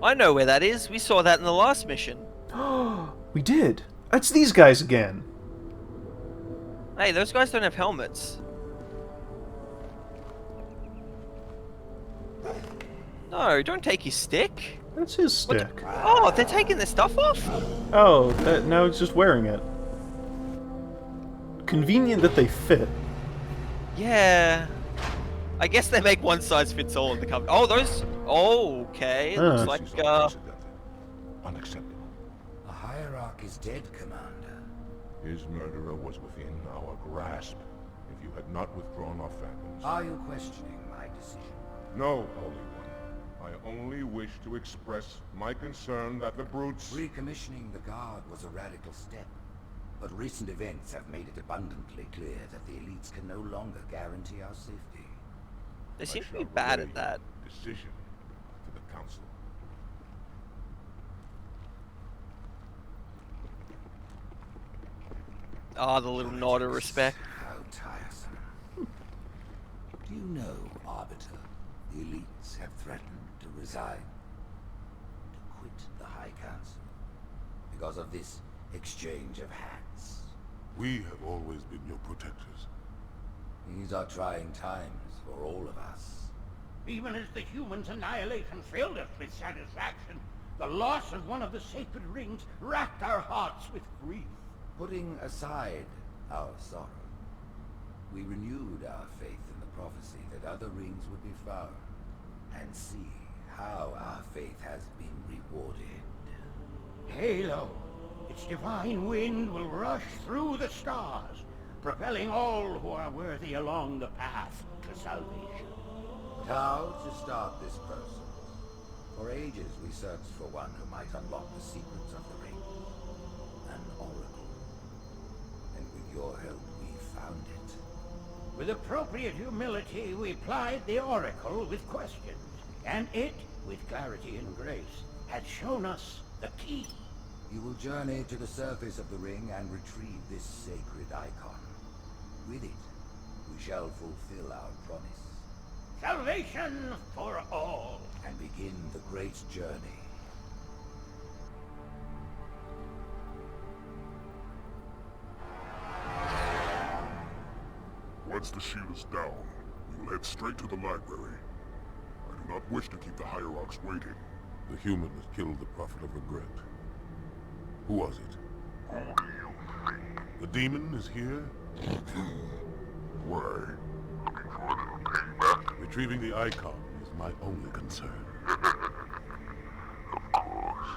I know where that is. We saw that in the last mission. We did. It's these guys again. Hey, those guys don't have helmets. No, don't take his stick. That's his What stick. Oh, they're taking their stuff off? Oh, now he's just wearing it. Convenient that they fit. Yeah. I guess they make one size fits all in the company. Oh, those... Oh, okay. It looks like, This is unprecedented. Unacceptable. The hierarch is dead, Commander. His murderer was within our grasp. If you had not withdrawn our phantoms... Are you questioning my decision? No, Holy One. I only wish to express my concern that the brutes... Recommissioning the Guard was a radical step. But recent events have made it abundantly clear that the elites can no longer guarantee our safety. they seem to I be shall bad relay at that. your decision to the Council. Ah, the little nod of respect. How tiresome. Do you know, Arbiter, the elites have threatened to resign, to quit the High Council, because of this exchange of hats. We have always been your protectors. These are trying times for all of us. Even as the humans' annihilation filled us with satisfaction, the loss of one of the sacred rings racked our hearts with grief. Putting aside our sorrow, we renewed our faith in the prophecy that other rings would be found, and see how our faith has been rewarded. Halo, its divine wind will rush through the stars, propelling all who are worthy along the path to salvation. But how to start this process? For ages we searched for one who might unlock the secrets of the ring. An oracle. And with your help we found it. With appropriate humility, we plied the Oracle with questions, and it, with clarity and grace, had shown us the key. You will journey to the surface of the ring and retrieve this sacred icon. With it, we shall fulfill our promise. Salvation for all. And begin the great journey. Once the shield is down, we will head straight to the library. I do not wish to keep the hierarchs waiting. The human that killed the Prophet of Regret. Who was it? Who do you think? The demon is here? Why? Looking for a little payback? Retrieving the icon is my only concern. Of course.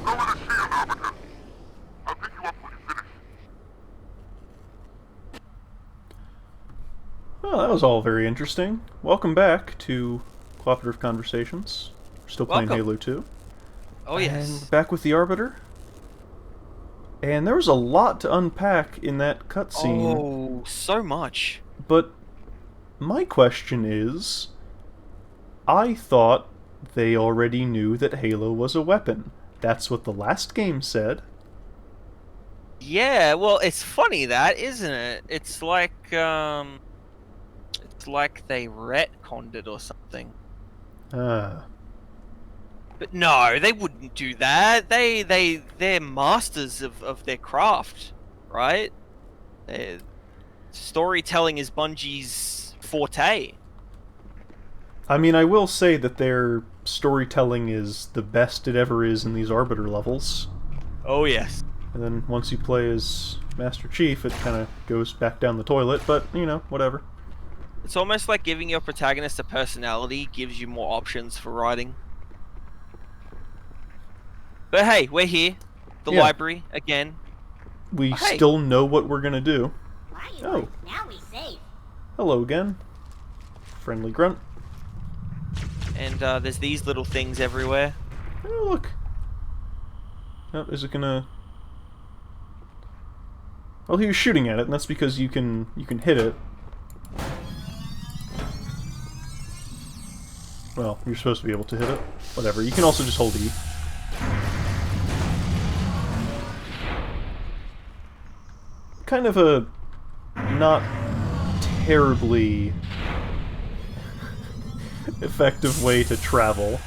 I want to see him, Arbiter. I'll pick you up when you finish. Well, that was all very interesting. Welcome back to Cooperative Conversations. We're still playing Welcome. Halo 2. Oh, yes. And back with the Arbiter. And there was a lot to unpack in that cutscene. Oh, so much. But my question is, I thought they already knew that Halo was a weapon. That's what the last game said. Yeah, well, it's funny that, isn't it? It's like they retconned it or something. Ah. But no, they wouldn't do that. They're masters of their craft, right? Storytelling is Bungie's forte. I mean, I will say that their storytelling is the best it ever is in these Arbiter levels. Oh, yes. And then once you play as Master Chief, it kind of goes back down the toilet, but, you know, whatever. It's almost like giving your protagonist a personality gives you more options for writing. But hey, we're here. The Yeah. library, again. We Hey. still know what we're gonna do. Oh. Now we safe. Hello again. Friendly grunt. And there's these little things everywhere. Oh, look. Oh, is it gonna... Well, he was shooting at it, and that's because you can hit it. Well, you're supposed to be able to hit it. Whatever. You can also just hold E. Kind of a not terribly effective way to travel.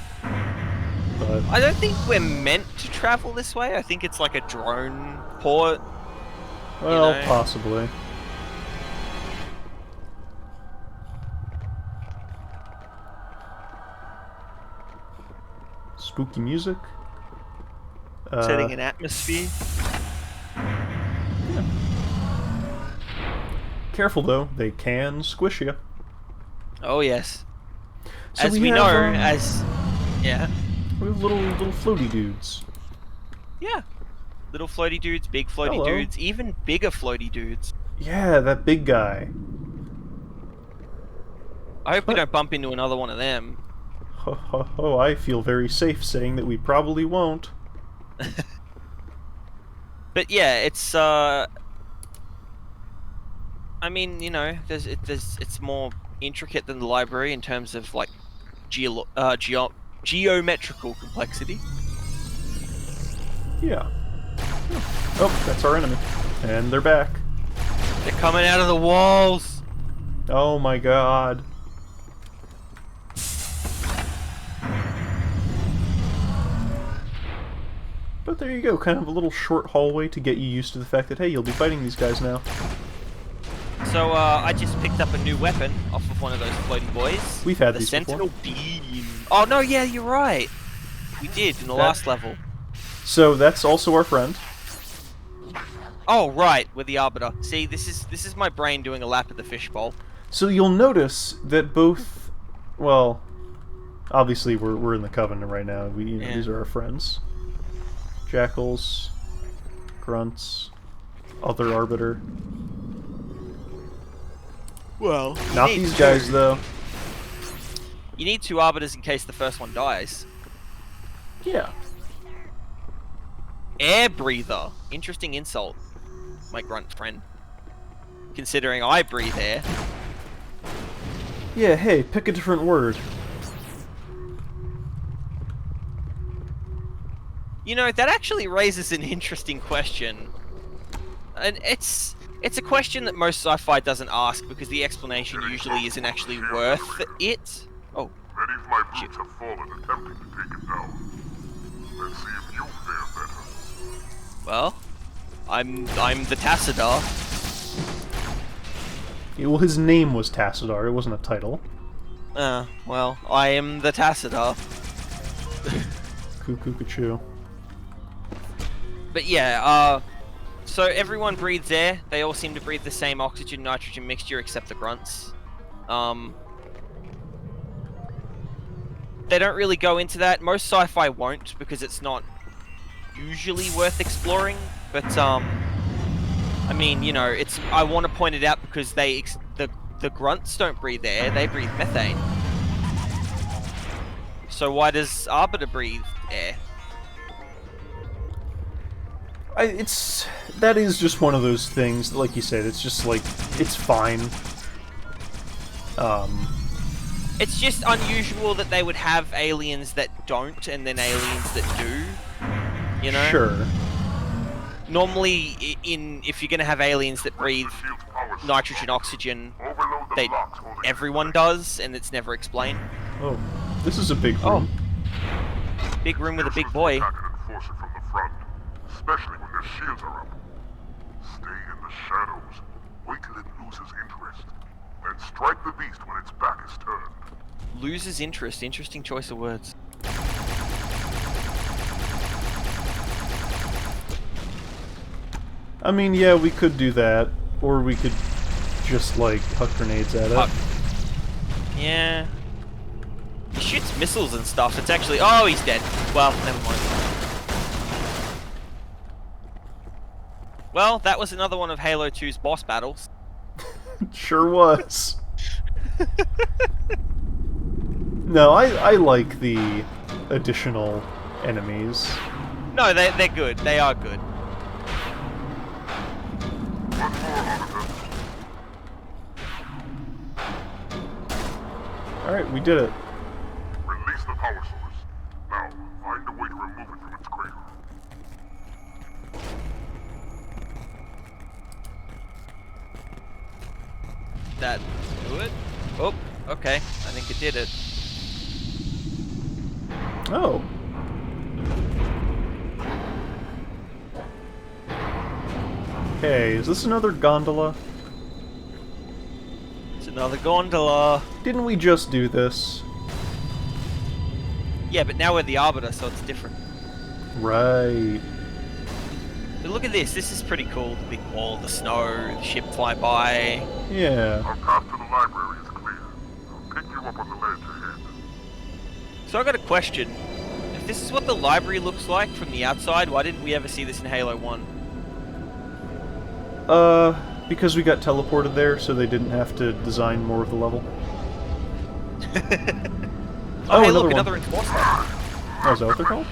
But I don't think we're meant to travel this way. I think it's like a drone port. well, know. possibly. Spooky music. Setting an atmosphere. Careful though, they can squish you. Oh yes. So As we we have, know, um, yeah, we have little floaty dudes. yeah, little floaty dudes, big floaty Hello. dudes, even bigger floaty dudes. Yeah, that big guy. I hope we But- don't bump into another one of them. Ho ho ho! I feel very safe saying that we probably won't. But yeah, it's I mean, you know, it's more intricate than the library in terms of like geometrical complexity. Yeah. Oh, that's our enemy, and they're back. They're coming out of the walls. Oh my god. But there you go, kind of a little short hallway to get you used to the fact that, hey, you'll be fighting these guys now. So I just picked up a new weapon off of one of those floating boys. We've had the these Sentinel before. Beam. Oh no, yeah, you're right. We did in the last level. So that's also our friend. Oh right, with the Arbiter. See, this is my brain doing a lap of the fishbowl. So you'll notice that both, well, obviously we're in the Covenant right now. Yeah. These are our friends. Jackals, grunts, other Arbiter. Well, Not these guys though. You need two Arbiters in case the first one dies. Yeah. Air Breather. Interesting insult, my grunt friend. Considering I breathe air. Yeah, hey, pick a different word. You know, that actually raises an interesting question. And it's a question that most sci-fi doesn't ask because the explanation usually isn't actually worth it. Oh, Many of my brutes have fallen attempting to take it down. Let's see if you fare better. well, I'm the Tassadar. Yeah, well, his name was Tassadar, it wasn't a title. Well, I am the Tassadar. Cuckoo. But yeah, so everyone breathes air. They all seem to breathe the same oxygen-nitrogen mixture except the grunts. They don't really go into that. Most sci-fi won't because it's not usually worth exploring. But I mean, you know, I want to point it out because the grunts don't breathe air; they breathe methane. So why does Arbiter breathe air? That is just one of those things, like you said, it's just like, it's fine. It's just unusual that they would have aliens that don't and then aliens that do. You know? Sure. Normally, if you're gonna have aliens that breathe nitrogen, oxygen, everyone does, and it's never explained. Oh, this is a big Oh. room. Big room with a big boy. Attack and enforce it from the front, especially when their shields are up. Stay in the shadows. Wait till it loses interest. Then strike the beast when its back is turned. Loses interest. Interesting choice of words. I mean, yeah, we could do that, or we could just, like, huck grenades at it. Huck. Yeah. He shoots missiles and stuff. It's actually... Oh, he's dead. Well, never mind. Well, that was another one of Halo 2's boss battles. Sure was. No, I like the additional enemies. No, they're good. They are good. Alright, we did it. Release the power source. Now, find a way to remove it from its crater. That do it? Oh, okay. I think it did it. Oh. Okay, is this another gondola? It's another gondola. Didn't we just do this? Yeah, but now we're the Arbiter, so it's different. Right. But look at this. This is pretty cool. The big wall, the snow, the ship fly by. Yeah. Our path to the library is clear. I'll pick you up on the ledge ahead. So I got a question. If this is what the library looks like from the outside, why didn't we ever see this in Halo 1? Because we got teleported there, so they didn't have to design more of the level. Oh, hey, another look, one. another enforcer. Oh, is that what they're called?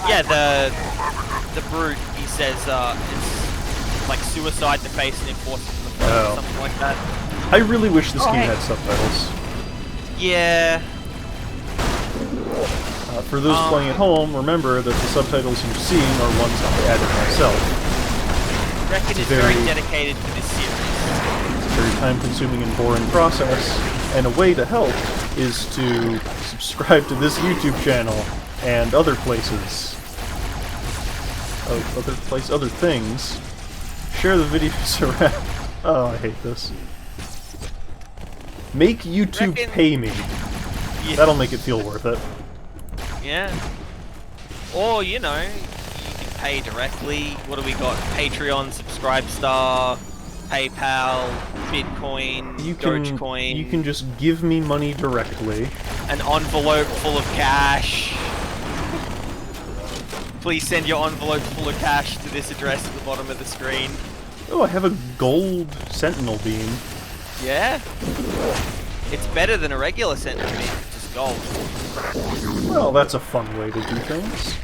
Yeah, the brute. He says it's like suicide to face an enforcer from the front Oh. or something like that. I really wish this Oh, game hey. had subtitles. Yeah. For those playing at home, remember that the subtitles you're seeing are ones I added myself. I reckon it's very dedicated to this series. It's a very time-consuming and boring process, and a way to help is to subscribe to this YouTube channel and other places. Other things. Share the videos around. Oh, I hate this. Make YouTube Reckon- pay me. Yeah. That'll make it feel worth it. Yeah. Or, you know, you can pay directly. What do we got? Patreon, Subscribestar, PayPal, Bitcoin, Dogecoin. You can just give me money directly. An envelope full of cash. Please send your envelope full of cash to this address at the bottom of the screen. Oh, I have a gold sentinel beam. Yeah. It's better than a regular sentinel beam, which is gold. Well, that's a fun way to do things.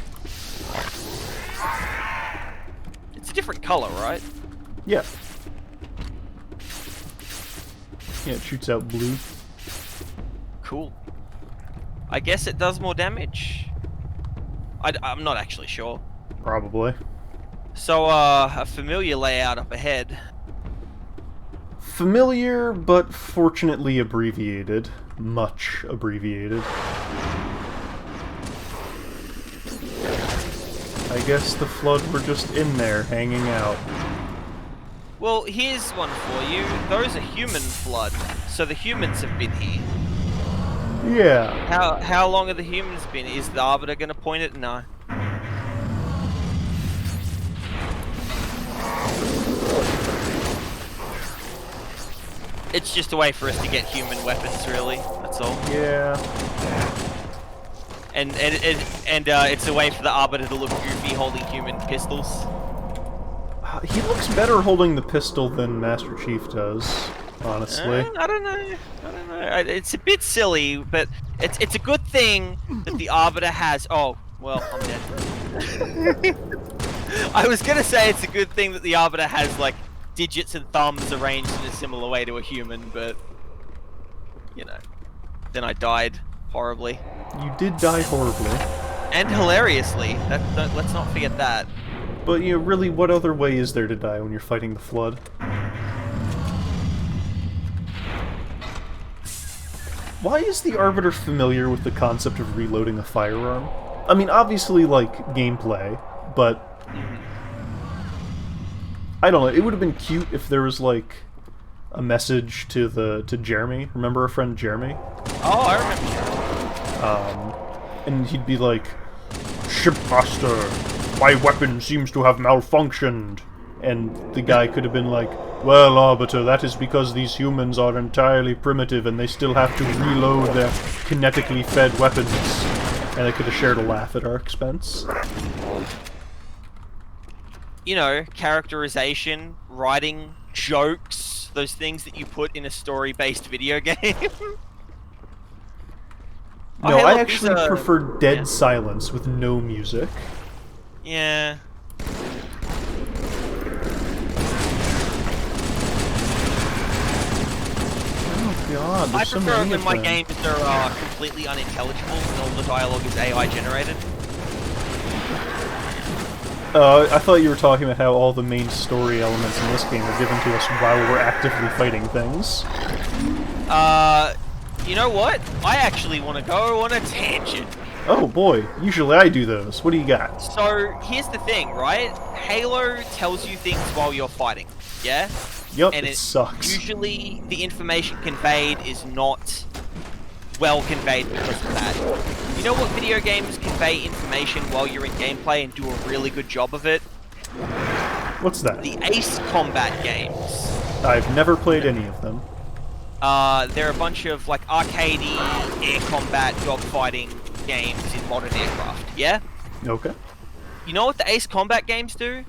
It's a different color, right? Yeah. Yeah, it shoots out blue. Cool. I guess it does more damage. I'm not actually sure. Probably. So, a familiar layout up ahead. Familiar, but fortunately abbreviated. Much abbreviated. I guess the Flood were just in there, hanging out. Well, here's one for you. Those are human flood, so the humans have been here. Yeah. How long have the humans been? Is the Arbiter gonna point it? No. It's just a way for us to get human weapons, really. That's all. Yeah. And it's a way for the Arbiter to look goofy holding human pistols. He looks better holding the pistol than Master Chief does, honestly. I don't know. It's a bit silly, but it's a good thing that the Arbiter has. Oh, well, I'm dead. I was gonna say it's a good thing that the Arbiter has like digits and thumbs arranged in a similar way to a human, but you know, then I died horribly You did die horribly. and hilariously. Let's not forget that. But, you know, really, what other way is there to die when you're fighting the Flood? Why is the Arbiter familiar with the concept of reloading a firearm? I mean, obviously, like, gameplay, but... I don't know, it would have been cute if there was, like, a message to Jeremy. Remember our friend Jeremy? Oh, I remember. And he'd be like, "Shipmaster, my weapon seems to have malfunctioned." And the guy could have been like, "Well, Arbiter, that is because these humans are entirely primitive and they still have to reload their kinetically fed weapons." And they could have shared a laugh at our expense. You know, characterization, writing, jokes, those things that you put in a story-based video game. No, hey, I look, actually these are- prefer dead yeah. silence with no music. Yeah. god, I there's so prefer it many when of my them. games are completely unintelligible and all the dialogue is AI generated. I thought you were talking about how all the main story elements in this game are given to us while we're actively fighting things. You know what? I actually want to go on a tangent. Oh boy, usually I do those. What do you got? So, here's the thing, right? Halo tells you things while you're fighting, yeah? Yup, And it sucks. usually the information conveyed is not well conveyed because of that. You know what video games convey information while you're in gameplay and do a really good job of it? What's that? The Ace Combat games. I've never played any of them. They're a bunch of like arcadey air combat dogfighting games in modern aircraft, yeah? Okay. You know what the Ace Combat games do?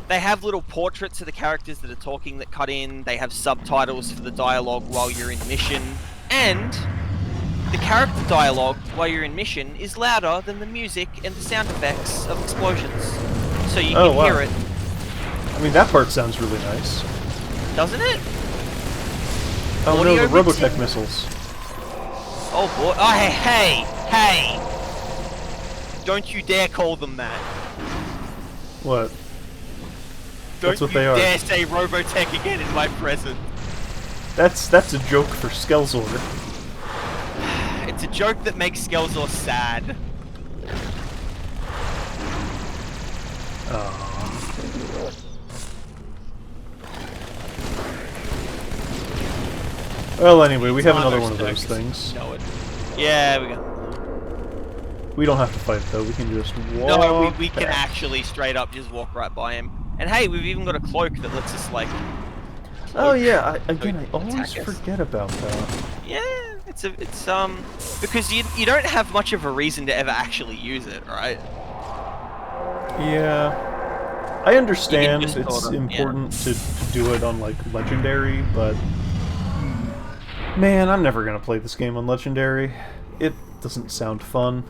They have little portraits of the characters that are talking that cut in, they have subtitles for the dialogue while you're in mission, and the character dialogue while you're in mission is louder than the music and the sound effects of explosions. So you can wow. hear it. I mean, that part sounds really nice. Doesn't it? Oh no, Audio the Robotech mixing? missiles. Oh boy. Oh, hey! Don't you dare call them that. What? Don't That's what you they are. dare say Robotech again in my presence. That's a joke for Skelzor. It's a joke that makes Skelzor sad. Well, anyway, we have It's another Arno's one of those circus. things. Know it. Yeah, we go. We don't have to fight though. We can just walk. No, we can back. actually straight up just walk right by him. And hey, we've even got a cloak that lets us like. Oh yeah, I Attack always us. forget about that. Yeah, it's because you don't have much of a reason to ever actually use it, right? Yeah, I understand just it's sort of, important to do it on like Legendary, but man, I'm never gonna play this game on Legendary. It doesn't sound fun.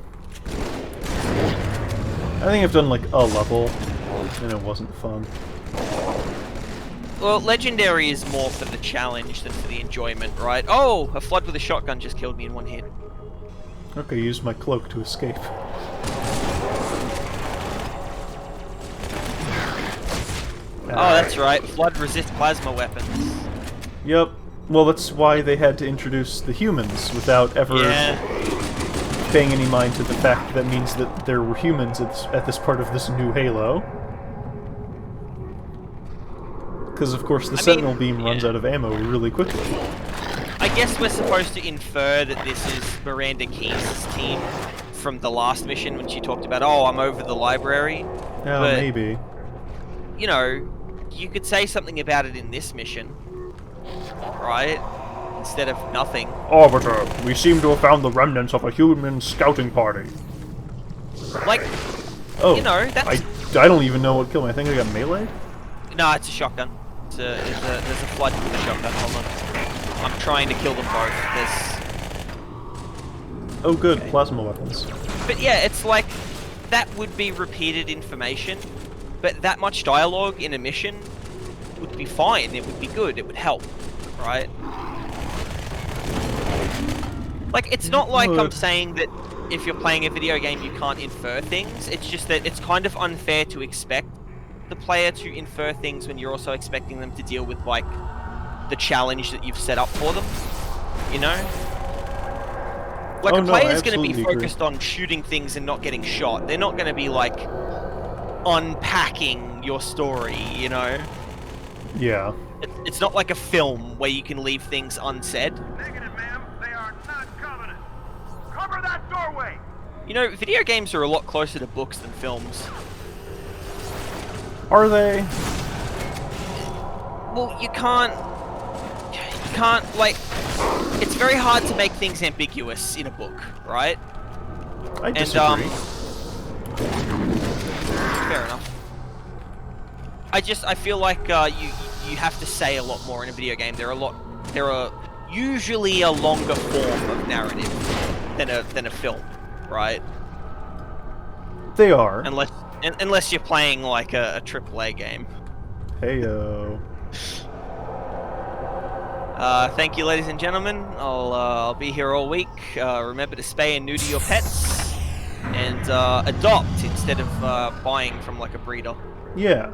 I think I've done like a level, and it wasn't fun. Well, Legendary is more for the challenge than for the enjoyment, right? Oh, a flood with a shotgun just killed me in one hit. Okay, use my cloak to escape. Oh, that's right. Flood resists plasma weapons. Yep. Well, that's why they had to introduce the humans without ever Yeah. paying any mind to the fact that means that there were humans at this part of this new Halo. Because, of course, the Sentinel beam runs out of ammo really quickly. I guess we're supposed to infer that this is Miranda Keyes' team from the last mission when she talked about, oh, I'm over the library. Oh, But- maybe. You know, you could say something about it in this mission, right? Instead of nothing. Arbiter, we seem to have found the remnants of a human scouting party. Like, Oh, you know, that's... I don't even know what killed me. I think I got melee? No, it's a shotgun. There's a flood with a shotgun. Hold on. I'm trying to kill them both. Oh good, plasma weapons. But yeah, it's like, that would be repeated information, but that much dialogue in a mission would be fine. It would be good. It would help, right? Like, it's not like I'm saying that if you're playing a video game you can't infer things. It's just that it's kind of unfair to expect the player to infer things when you're also expecting them to deal with, like, the challenge that you've set up for them, you know? Like, a player's going to be focused on shooting things and not getting shot. They're not going to be, like, unpacking your story, you know? Yeah. It's not like a film where you can leave things unsaid. Negative, ma'am. They are not Covenant. Cover that doorway! You know, video games are a lot closer to books than films. Are they? Well, you can't, like, it's very hard to make things ambiguous in a book, right? I disagree. Fair enough. I feel like you have to say a lot more in a video game. There are usually a longer form of narrative than a film, right? They are. Unless you're playing like a AAA game. Heyo. Thank you, ladies and gentlemen. I'll be here all week. Remember to spay and neuter your pets, and adopt instead of buying from like a breeder. Yeah.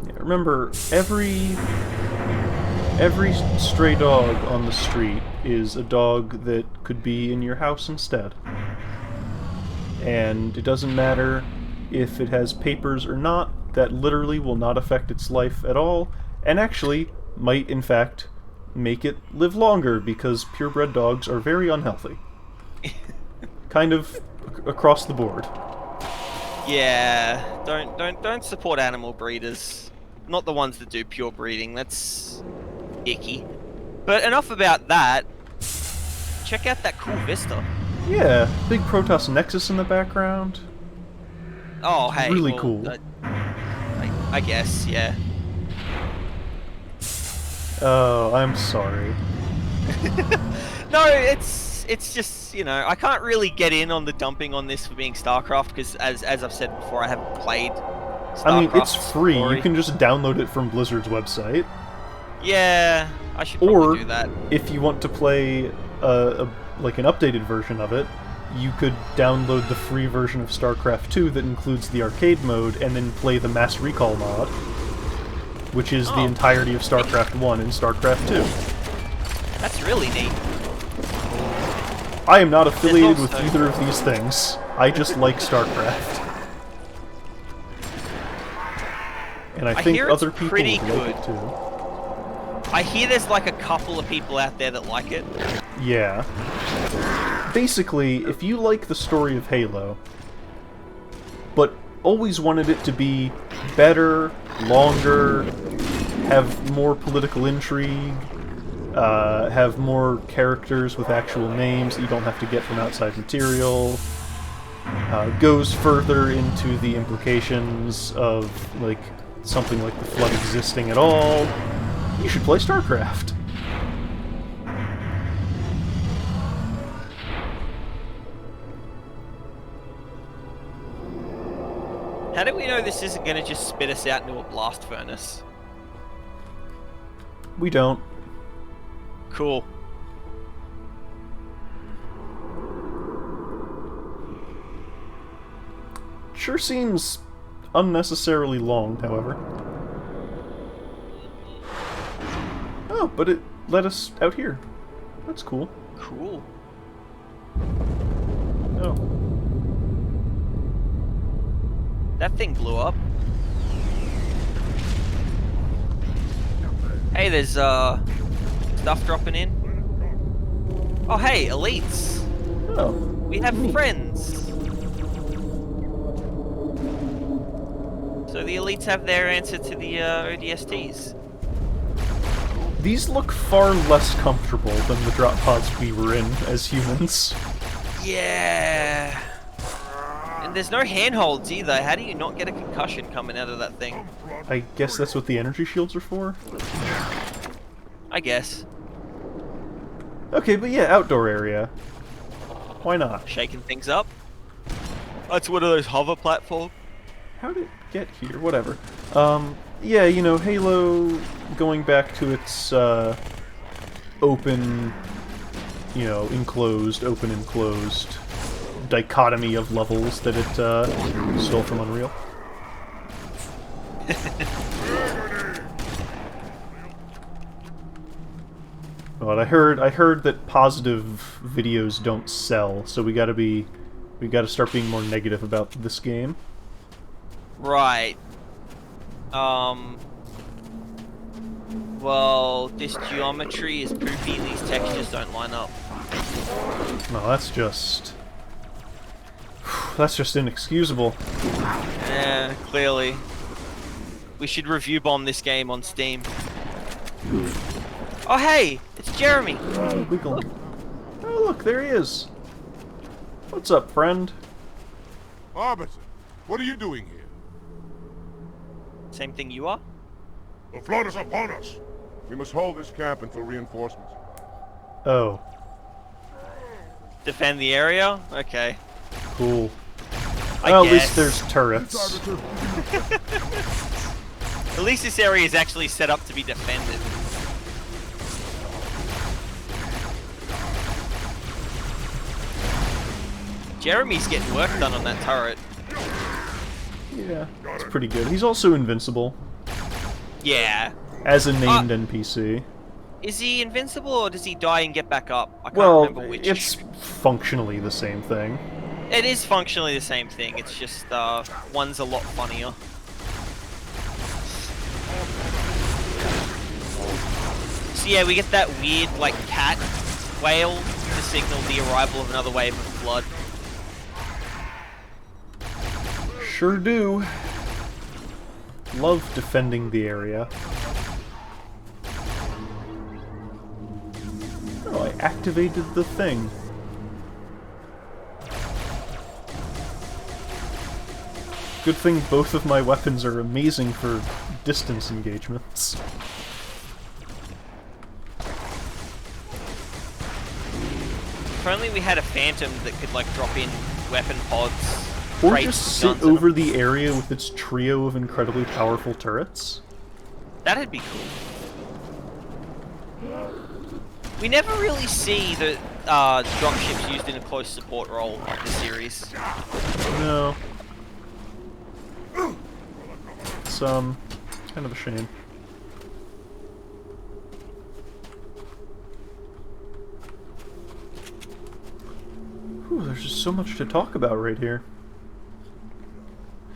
Yeah, remember, every stray dog on the street is a dog that could be in your house instead. And it doesn't matter if it has papers or not, that literally will not affect its life at all, and actually might, in fact, make it live longer, because purebred dogs are very unhealthy. Kind of across the board. Yeah, don't support animal breeders. Not the ones that do pure breeding. That's icky. But enough about that. Check out that cool vista. Yeah, big Protoss Nexus in the background. Oh, hey. Really well, cool. I guess, yeah. Oh, I'm sorry. No, it's just, you know, I can't really get in on the dumping on this for being StarCraft because, as I've said before, I haven't played StarCraft. I mean, it's free. Story. You can just download it from Blizzard's website. Yeah, I should probably do that. If you want to play like an updated version of it, you could download the free version of StarCraft 2 that includes the arcade mode, and then play the Mass Recall mod, which is the entirety of StarCraft 1 and StarCraft 2. That's really neat. I am not affiliated with also- either of these things. I just like StarCraft. And I think hear it's other people would pretty like good. it too. I hear there's like a couple of people out there that like it. Yeah. Basically, if you like the story of Halo, but always wanted it to be better, longer, have more political intrigue, have more characters with actual names that you don't have to get from outside material, goes further into the implications of, like, something like the Flood existing at all, you should play StarCraft. How do we know this isn't going to just spit us out into a blast furnace? We don't. Cool. Sure seems unnecessarily long, however. Oh, but it led us out here. That's cool. Cool. Oh. That thing blew up. Hey, there's stuff dropping in. Oh, hey, elites. Oh. We have friends. So the elites have their answer to the ODSTs. These look far less comfortable than the drop pods we were in as humans. Yeah. And there's no handholds either. How do you not get a concussion coming out of that thing? I guess that's what the energy shields are for? I guess. Okay, but yeah, outdoor area. Why not? Shaking things up. That's one of those hover platforms. How did it get here? Whatever. Yeah, you know, Halo going back to its, open, you know, enclosed, open-enclosed dichotomy of levels that it, stole from Unreal. But I heard that positive videos don't sell, so we gotta start being more negative about this game. Right. Well, this geometry is poopy, these textures don't line up. No, that's just inexcusable. Yeah, clearly. We should review bomb this game on Steam. Oh hey, it's Jeremy! Oh, wiggle. Oh, look, there he is. What's up, friend? Arbiter, what are you doing here? Same thing you are? The Flood is upon us. We must hold this camp until reinforcements. Oh, Defend the area? Okay. cool. I Well, at guess. least there's turrets. At least this area is actually set up to be defended. Jeremy's getting work done on that turret. Yeah, it's pretty good. He's also invincible. Yeah. As a named NPC. Is he invincible or does he die and get back up? I can't Well, remember which. it's functionally the same thing. It is functionally the same thing. It's just one's a lot funnier. So yeah, we get that weird like cat wail to signal the arrival of another wave of flood. Sure do. Love defending the area. Oh, I activated the thing. Good thing both of my weapons are amazing for distance engagements. If only we had a phantom that could like drop in weapon pods. Or crates, just guns sit in over them. the area with its trio of incredibly powerful turrets. That'd be cool. We never really see the dropships used in a close support role in the series. No. It's, kind of a shame. Whew, there's just so much to talk about right here.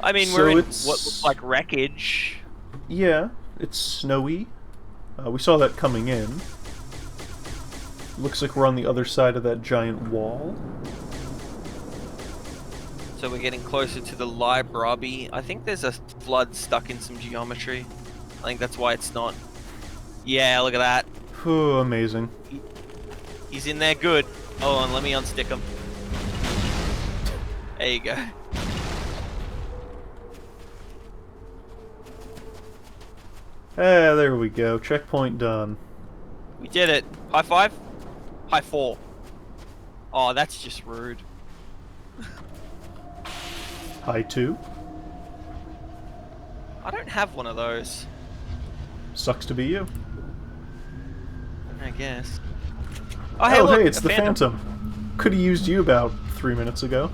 I mean, So we're in it's- what looks like wreckage. Yeah, it's snowy. We saw that coming in. Looks like we're on the other side of that giant wall. So we're getting closer to the library. I think there's a flood stuck in some geometry. I think that's why it's not. Yeah, look at that. Oh, amazing. He's in there good. Hold on, let me unstick him. There you go. Ah, there we go. Checkpoint done. We did it. High five? High four. Oh, that's just rude. High 2. I don't have one of those. Sucks to be you. I guess. Oh, look, hey, it's a the Phantom. Could have used you about 3 minutes ago.